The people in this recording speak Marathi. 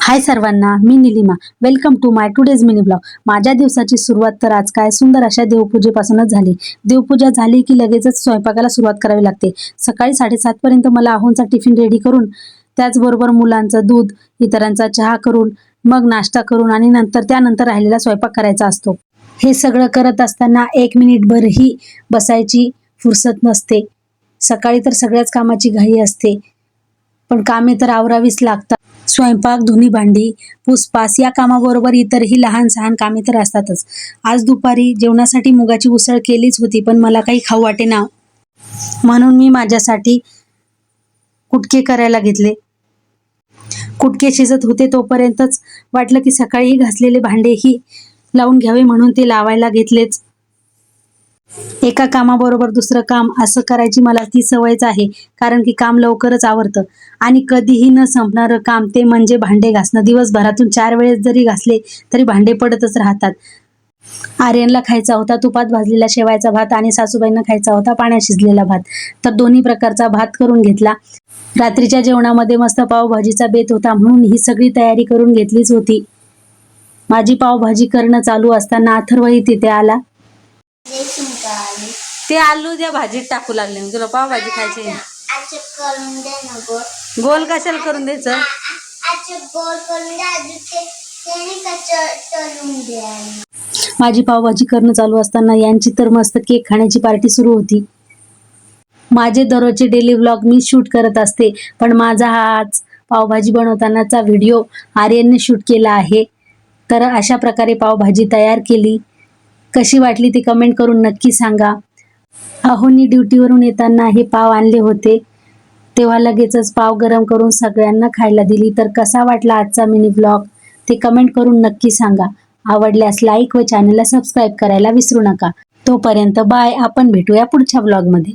हाय सर्वांना, मी Nilima. Welcome to my today's mini blog. माझ्या दिवसाची सुरुवात तर आज काय सुंदर अशा देवपूजेपासूनच झाली. देवपूजा झाली की लगेचच स्वयंपाकाला सुरुवात करावी लागते. सकाळी 7:30 पर्यंत मला आहोंचा टिफिन रेडी करून, त्याचबरोबर मुलांचं दूध, इतरांचा चहा करून, मग नाश्ता करून आणि त्यानंतर राहिलेला स्वयंपाक करायचा असतो. हे सगळं करत असताना 1 मिनिटभरही बसायची फुरसत नसते. सकाळी तर सगळ्याच कामाची घाई असते, पण कामे तर आवरावीच लागतात. स्वयंपाक, धुणी, भांडी, पुसपास या कामाबरोबर इतरही लहान सहान कामे तर असतातच. आज दुपारी जेवणासाठी मुगाची उसळ केलीच होती, पण मला काही खाऊ वाटेना, म्हणून मी माझ्यासाठी कुटके करायला घेतले. कुटके शिजत होते तोपर्यंतच वाटलं की सकाळी घासलेले भांडेही लावून घ्यावे, म्हणून ते लावायला घेतलेच. एका कामाबरोबर दुसरं काम असं करायची मला ती सवयच आहे, कारण की काम लवकरच आवरतं. आणि कधीही न संपणारं काम ते म्हणजे भांडे घासणं. दिवसभरातून 4 वेळेस जरी घासले तरी भांडे पडतच राहतात. आर्यनला खायचा होता तुपात भाजलेला शेवायचा भात आणि सासूबाईंना खायचा होता पाण्यात शिजलेला भात, तर दोन्ही प्रकारचा भात करून घेतला. रात्रीच्या जेवणामध्ये मस्त पावभाजीचा बेत होता, म्हणून ही सगळी तयारी करून घेतलीच होती. माझी पावभाजी करणं चालू असताना अथर्वही तिथे आला. ते आलू द्या भाजीत टाकू लागले. तुला पावभाजी खायची? गोल कशाला करून द्यायचं? माझी पावभाजी करणं चालू असताना यांची तर मस्त केक खाण्याची पार्टी सुरू होती. माझे दररोजचे डेली व्लॉग मी शूट करत असते, पण माझा आज पावभाजी बनवतानाचा व्हिडिओ आर्यनने शूट केला आहे. तर अशा प्रकारे पावभाजी तयार केली. कशी वाटली ती कमेंट करून नक्की सांगा. आहोंनी ड्युटीवरून येताना हे पाव आणले होते, तेव्हा लगेचच पाव गरम करून सगळ्यांना खायला दिली. तर कसा वाटला आजचा मिनी ब्लॉग ते कमेंट करून नक्की सांगा. आवडल्यास लाईक व चॅनलला सबस्क्राईब करायला विसरू नका. तोपर्यंत बाय. आपण भेटूया पुढच्या ब्लॉगमध्ये.